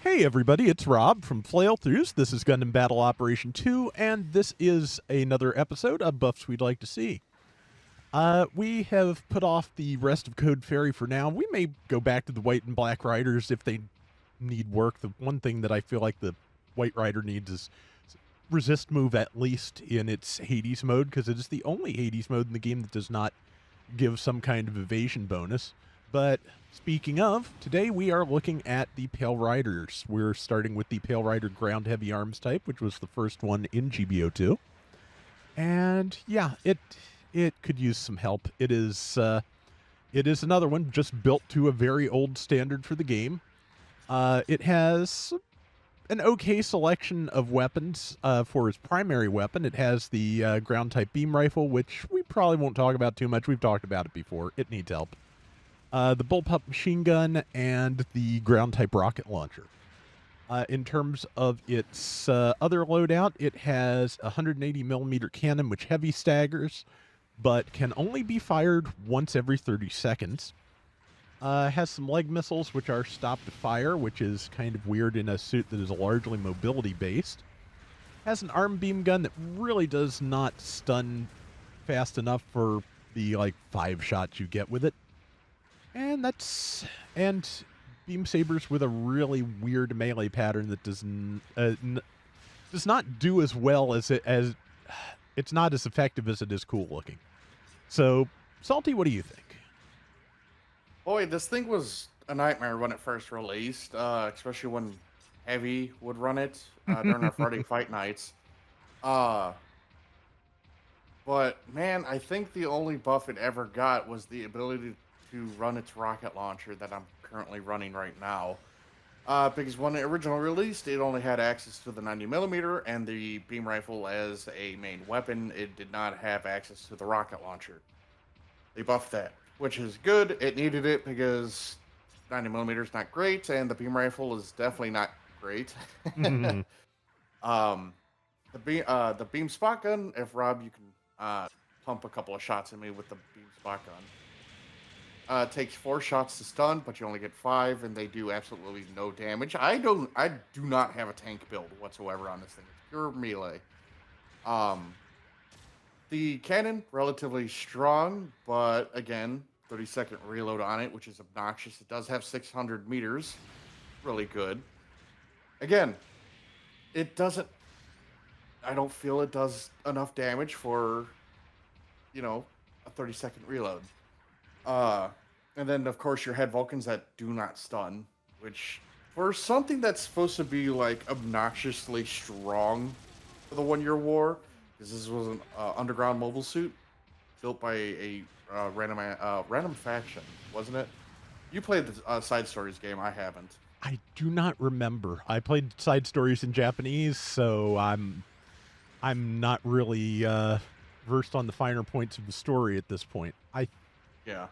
Hey everybody, it's Rob from Flailthroughs. This is Gundam Battle Operation 2, and this is another episode of Buffs We'd Like to See. We have put off the rest of Code Fairy for now. We may go back to the White and Black Riders if they need work. The one thing that I feel like the White Rider needs is resist move, at least in its Hades mode, because it is the only Hades mode in the game that does not give some kind of evasion bonus. But speaking of, today we are looking at the Pale Riders. We're starting with the Pale Rider Ground Heavy Arms type, which was the first one in GBO2. And yeah, it could use some help. It is another one just built to a very old standard for the game. It has an okay selection of weapons for its primary weapon. It has the ground type beam rifle, which we probably won't talk about too much. We've talked about it before. It needs help. The bullpup machine gun, and the ground type rocket launcher. In terms of its other loadout, it has a 180 millimeter cannon, which heavy staggers, but can only be fired once every 30 seconds. Has some leg missiles, which are stop to fire, which is kind of weird in a suit that is largely mobility based. Has an arm beam gun that really does not stun fast enough for the 5 shots you get with it. And beam sabers with a really weird melee pattern that does not do as well as it's not as effective as it is cool looking. So, Salty, what do you think? Boy, this thing was a nightmare when it first released, especially when Heavy would run it during our Friday fight nights. Uh, but man, I think the only buff it ever got was the ability to run its rocket launcher that I'm currently running right now. Because when it originally released, it only had access to the 90 millimeter and the beam rifle as a main weapon. It did not have access to the rocket launcher. They buffed that, which is good. It needed it because 90 millimeter is not great, and the beam rifle is definitely not great. um, the beam spot gun. If Rob, you can pump a couple of shots at me with the beam spot gun. It takes 4 shots to stun, but you only get 5, and they do absolutely no damage. I do not have a tank build whatsoever on this thing. It's pure melee. Um, the cannon relatively strong, but again, 30-second reload on it, which is obnoxious. It does have 600 meters, really good. Again, it doesn't. I don't feel it does enough damage for, a 30-second reload. And then of course your head Vulcans that do not stun, which for something that's supposed to be like obnoxiously strong for the 1 year war, because this was an underground mobile suit built by a random faction, wasn't it? You played the Side Stories game. I haven't. I do not remember. I played Side Stories in Japanese, so I'm not really versed on the finer points of the story at this point. Yeah.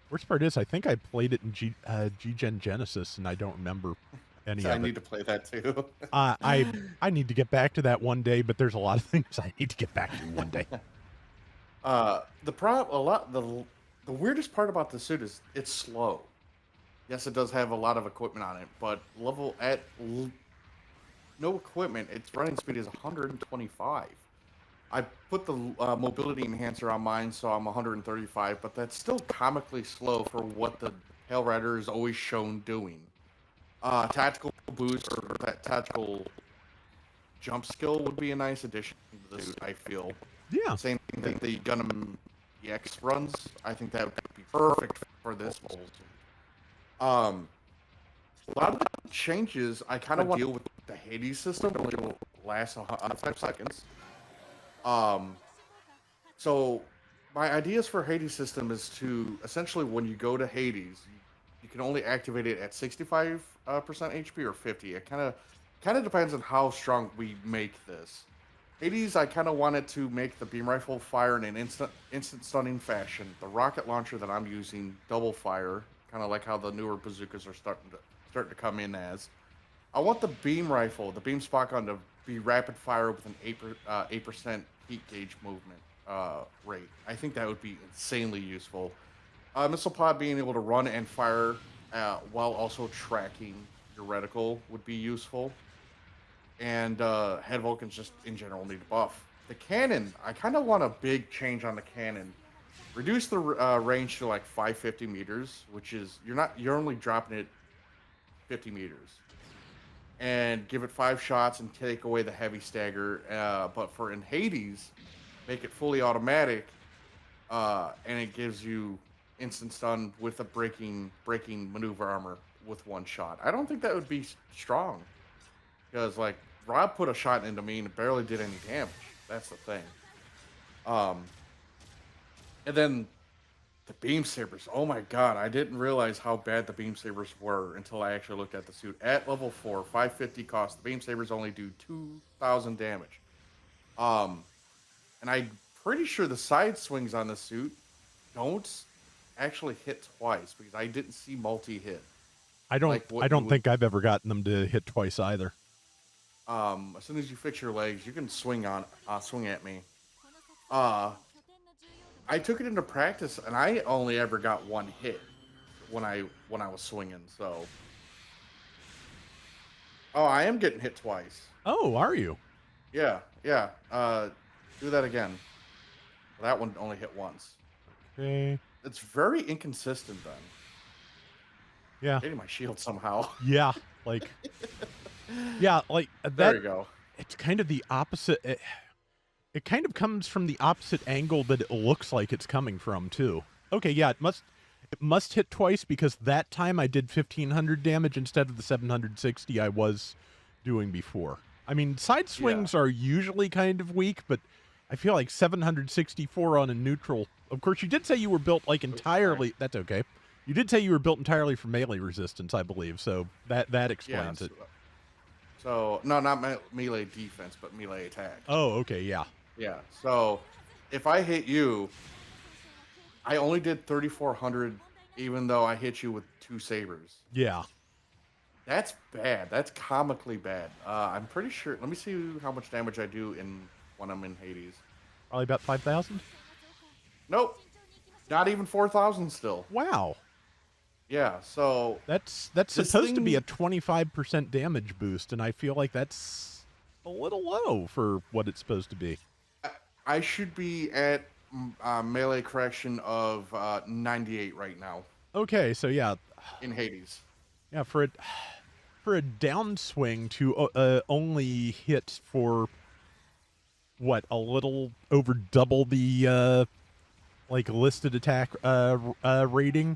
Worst part is, I think I played it in G-Gen Genesis, and I don't remember any So of I it. need to play that too. I need to get back to that one day, but there's a lot of things I need to get back to one day. The weirdest part about the suit is it's slow. Yes, it does have a lot of equipment on it, but no equipment, its running speed is 125. I put the mobility enhancer on mine, so I'm 135, but that's still comically slow for what the Hell Rider is always shown doing. Tactical boost or that tactical jump skill would be a nice addition to this, I feel. Yeah. Same thing that the Gundam EX runs. I think that would be perfect for this mold. A lot of the changes, I kind of want to deal with the Hades system, which will last 5 seconds. So my ideas for Hades system is to essentially when you go to Hades, you can only activate it at 65% HP or 50. It kind of depends on how strong we make this. Hades, I kind of wanted to make the beam rifle fire in an instant stunning fashion. The rocket launcher that I'm using, double fire, kind of like how the newer bazookas are starting to come in as. I want the beam rifle, the beam spot gun, to be rapid fire with an 8% heat gauge movement rate. I think that would be insanely useful. Missile pod being able to run and fire while also tracking your reticle would be useful, and head Vulcans just in general need a buff. The cannon, I kind of want a big change on the cannon. Reduce the range to like 550 meters, which is you're only dropping it 50 meters, and give it 5 shots and take away the heavy stagger. But for in Hades, make it fully automatic, and it gives you instant stun with a breaking maneuver armor with 1 shot. I don't think that would be strong because like Rob put a shot into me and it barely did any damage. That's the thing. Um, and then the beam sabers. Oh my god, I didn't realize how bad the beam sabers were until I actually looked at the suit. At level 4, 550 cost. The beam sabers only do 2,000 damage. Um, and I'm pretty sure the side swings on the suit don't actually hit twice because I didn't see multi hit. I don't think I've ever gotten them to hit twice either. As soon as you fix your legs, you can swing at me. Uh, I took it into practice, and I only ever got 1 hit when I was swinging. So, oh, I am getting hit twice. Oh, are you? Yeah, yeah. Do that again. That one only hit once. Okay. It's very inconsistent then. Yeah. Hitting my shield somehow. Yeah, like that. There you go. It's kind of the opposite. It kind of comes from the opposite angle that it looks like it's coming from too. Okay, yeah, it must hit twice because that time I did 1,500 damage instead of the 760 I was doing before. I mean, side swings are usually kind of weak, but I feel like 764 on a neutral. Of course, you did say you were built like entirely. That's okay. You did say you were built entirely for melee resistance, I believe. So that explains it. So no, not melee defense, but melee attack. Oh, okay, yeah. Yeah. So if I hit you, I only did 3,400, even though I hit you with 2 sabers. Yeah. That's bad. That's comically bad. I'm pretty sure. Let me see how much damage I do when I'm in Hades. Probably about 5,000. Nope. Not even 4,000 still. Wow. Yeah. So that's supposed to be a 25% damage boost, and I feel like that's a little low for what it's supposed to be. I should be at melee correction of 98 right now. Okay, so yeah. In Hades. Yeah, for a downswing to only hit for what, a little over double the like listed attack rating.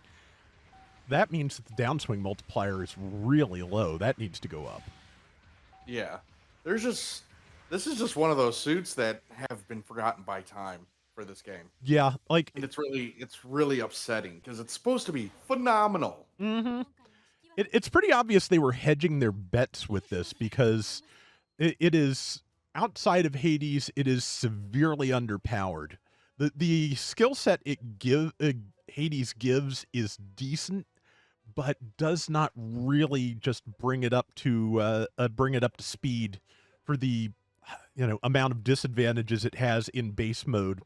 That means that the downswing multiplier is really low. That needs to go up. Yeah. This is just one of those suits that have been forgotten by time for this game. Yeah, like and it's really upsetting because it's supposed to be phenomenal. Mm-hmm. It's pretty obvious they were hedging their bets with this because it is outside of Hades. It is severely underpowered. The skill set Hades gives is decent, but does not really just bring it up to speed for the amount of disadvantages it has in base mode,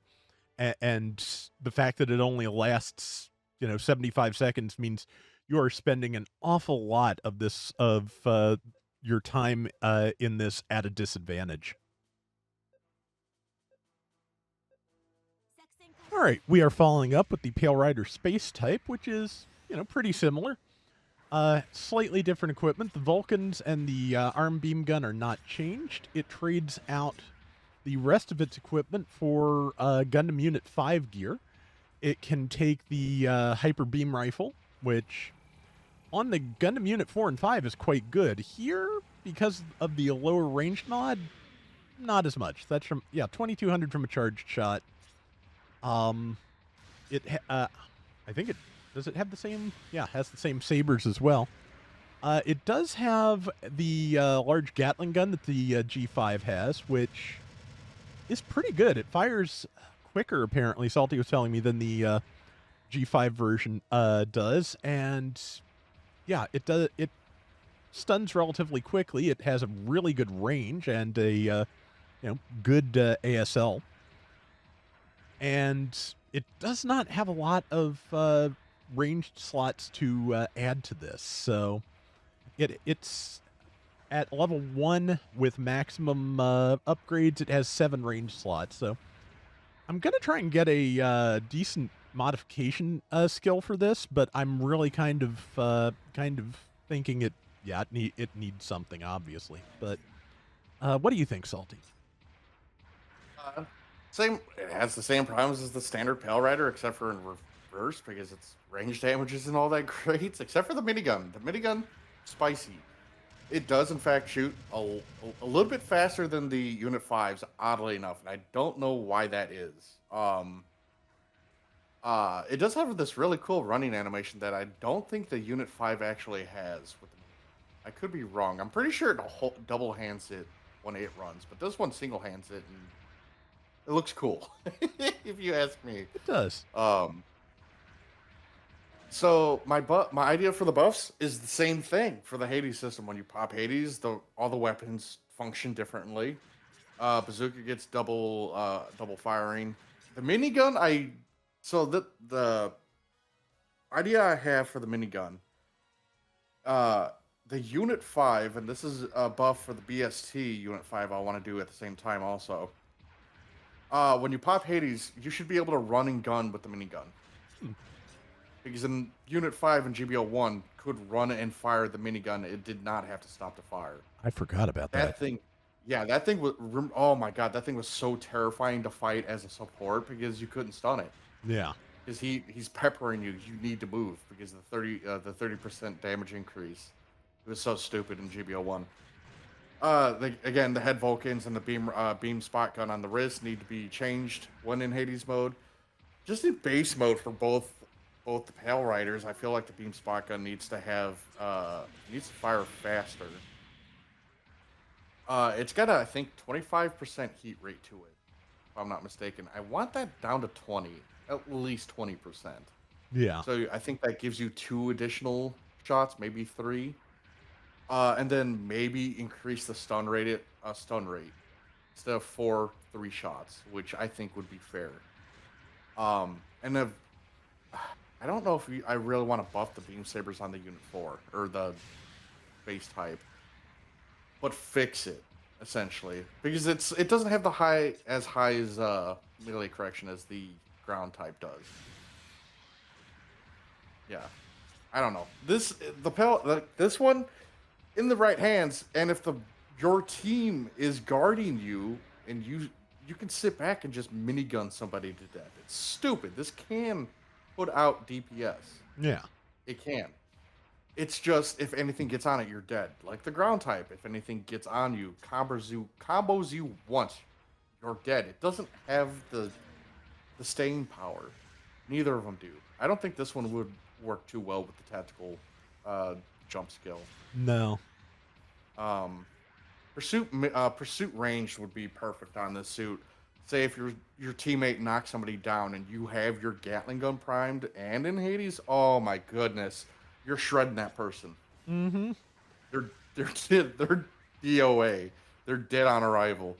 and the fact that it only lasts 75 seconds means you are spending an awful lot of your time in this at a disadvantage. All right, we are following up with the Pale Rider Space type, which is, pretty similar. Slightly different equipment. The Vulcans and the arm beam gun are not changed. It trades out the rest of its equipment for Gundam Unit 5 gear. It can take the Hyper Beam Rifle, which on the Gundam Unit 4 and 5 is quite good. Here, because of the lower range mod, not as much. That's from 2,200 from a charged shot. I think does it have the same? Yeah, it has the same sabers as well. It does have the large Gatling gun that the G5 has, which is pretty good. It fires quicker, apparently. Salty was telling me than the G5 version does, and yeah, it does. It stuns relatively quickly. It has a really good range and a good ASL. And it does not have a lot of ranged slots to add to this. So It's at level 1 with maximum upgrades. It has 7 range slots, so I'm gonna try and get a decent modification skill for this, but I'm really kind of thinking it. Yeah, it needs something, obviously. But what do you think, Salty? Uh, Same. It has the same problems as the standard Pale Rider, except for in reverse because its range damage isn't all that great. Except for the minigun. The minigun, spicy. It does in fact shoot a little bit faster than the Unit Fives, oddly enough, and I don't know why that is. It does have this really cool running animation that I don't think the Unit Five actually has. I could be wrong. I'm pretty sure it double hands it when it runs, but this one single hands it, and it looks cool, if you ask me. It does. Um, so my idea for the buffs is the same thing for the Hades system. When you pop Hades, all the weapons function differently. Bazooka gets double firing. The minigun, the idea I have for the minigun, the Unit 5, and this is a buff for the BST Unit 5 I want to do at the same time also. When you pop Hades, you should be able to run and gun with the minigun. Because in Unit 5 and GBO 1 could run and fire the minigun. It did not have to stop to fire. I forgot about that. That thing, yeah, that thing was, oh my god, that thing was so terrifying to fight as a support because you couldn't stun it. Yeah. Because he's peppering you. You need to move because the 30% damage increase. It was so stupid in GBO 1. Again, the head Vulcans and the beam spot gun on the wrist need to be changed when in Hades mode. Just in base mode for both the Pale Riders, I feel like the beam spot gun needs to fire faster. It's got I think 25% heat rate to it, if I'm not mistaken. I want that down to 20, at least 20%. Yeah. So I think that gives you 2 additional shots, maybe 3. And then maybe increase the stun rate instead of 4, 3 shots, which I think would be fair. And then I don't know if I really want to buff the beam sabers on the Unit 4 or the base type, but fix it essentially because it doesn't have the high as melee correction as the ground type does. Yeah, I don't know. This one in the right hands, and if your team is guarding you and you can sit back and just minigun somebody to death. It's stupid. This can put out DPS. Yeah. It can. It's just if anything gets on it, you're dead. Like the ground type, if anything gets on you, combos you once, you're dead. It doesn't have the staying power. Neither of them do. I don't think this one would work too well with the tactical jump skill. No. Pursuit range would be perfect on this suit. Say if your teammate knocks somebody down and you have your Gatling gun primed and in Hades, oh my goodness, you're shredding that person. Mm-hmm. They're DOA. They're dead on arrival.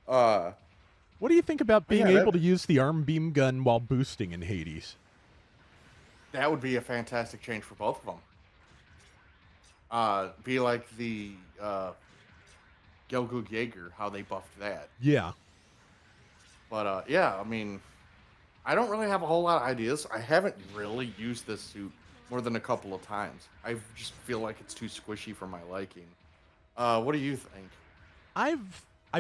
What do you think about being able to use the arm beam gun while boosting in Hades? That would be a fantastic change for both of them. Be like the Gelgug Jaeger, how they buffed that. Yeah. But yeah, I mean, I don't really have a whole lot of ideas. I haven't really used this suit more than a couple of times. I just feel like it's too squishy for my liking. What do you think? I've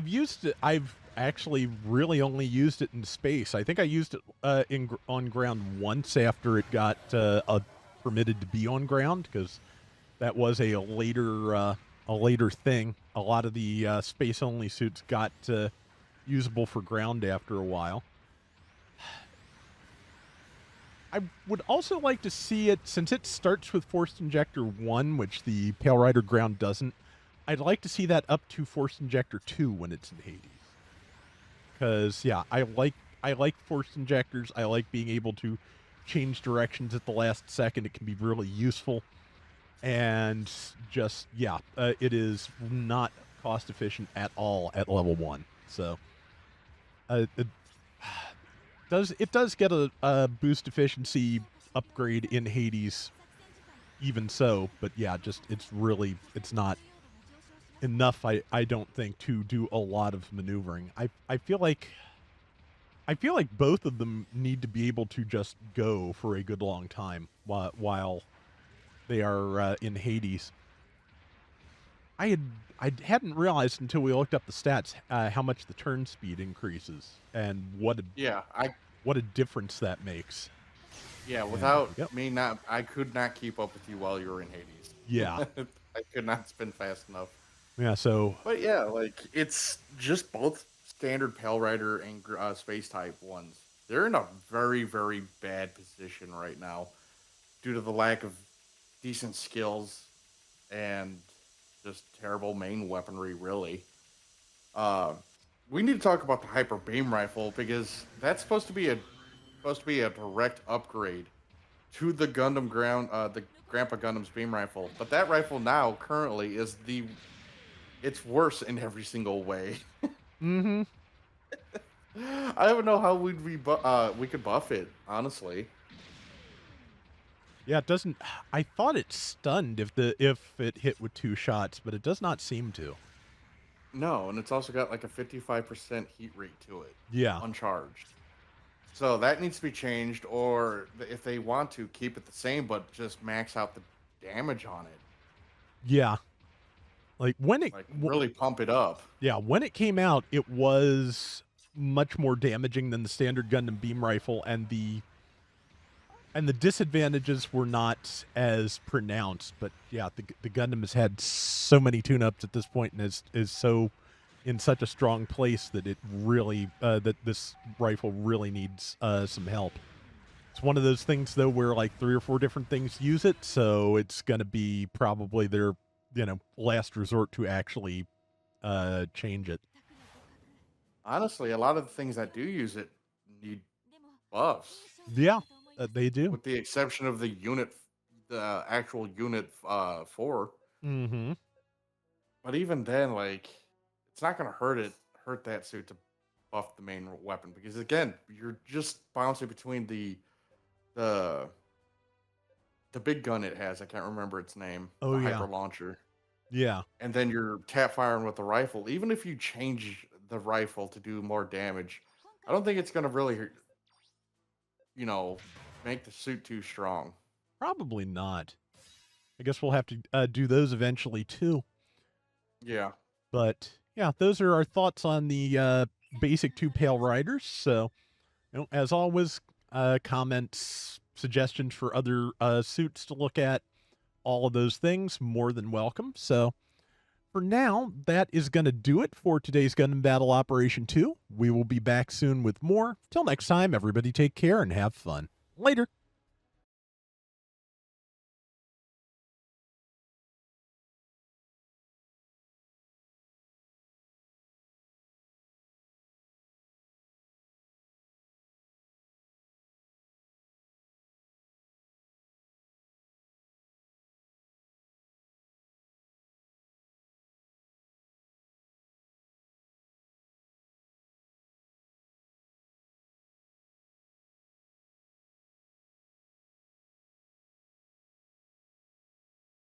used it. I've actually really only used it in space. I think I used it on ground once after it got permitted to be on ground because that was a later thing. A lot of the space only suits got usable for ground after a while. I would also like to see it, since it starts with Forced Injector 1, which the Pale Rider ground doesn't, I'd like to see that up to Forced Injector 2 when it's in Hades. Because, yeah, I like Forced Injectors. I like being able to change directions at the last second. It can be really useful. And just, yeah, it is not cost efficient at all at level 1. So, it does get a boost efficiency upgrade in Hades even so, but yeah, just it's not enough. I don't think to do a lot of maneuvering. I feel like both of them need to be able to just go for a good long time while they are in Hades. I had I hadn't realized until we looked up the stats how much the turn speed increases and Yeah, what a difference that makes. And without yep, me not, I could not keep up with you while you were in yeah, Hades. I could not spin fast enough. yeah. So But yeah, like it's just both standard Pale Rider and Space Type ones. They're in a very, very bad position right now due to the lack of decent skills and just terrible main weaponry. Really, uh, we need to talk about the Hyper Beam Rifle because that's supposed to be a direct upgrade to the the Grandpa Gundam's beam rifle. But that rifle now currently is it's worse in every single way. mm-hmm. I don't know how we could buff it, honestly. Yeah, it doesn't. I thought it stunned if it hit with 2 shots, but it does not seem to. No, and it's also got like a 55% heat rate to it, Yeah, uncharged. So that needs to be changed, or if they want to keep it the same, but just max out the damage on it, yeah. Like like really pump it up. yeah, when it came out, it was much more damaging than the standard Gundam beam rifle, and the disadvantages were not as pronounced. But yeah, the Gundam has had so many tune-ups at this point, and is so in such a strong place that it really that this rifle really needs some help. It's one of those things though where like 3 or 4 different things use it, so it's going to be probably their last resort to actually change it. Honestly, a lot of the things that do use it need buffs, Yeah, they do. with the exception of the actual unit 4. Mm-hmm. But even then, like, it's not gonna hurt that suit to buff the main weapon because again, you're just bouncing between the the big gun it has. I can't remember its name. Oh The yeah, hyper launcher, yeah. and then you're tap firing with the rifle. Even if you change the rifle to do more damage, I don't think it's gonna really, you know, make the suit too strong. Probably not. I guess we'll have to do those eventually too. Yeah. But yeah, those are our thoughts on the basic 2 Pale Riders. So, as always, comments, suggestions for other suits to look at, all of those things, more than welcome. So, for now, that is going to do it for today's Gundam Battle Operation 2. We will be back soon with more. Till next time, everybody take care and have fun. Later.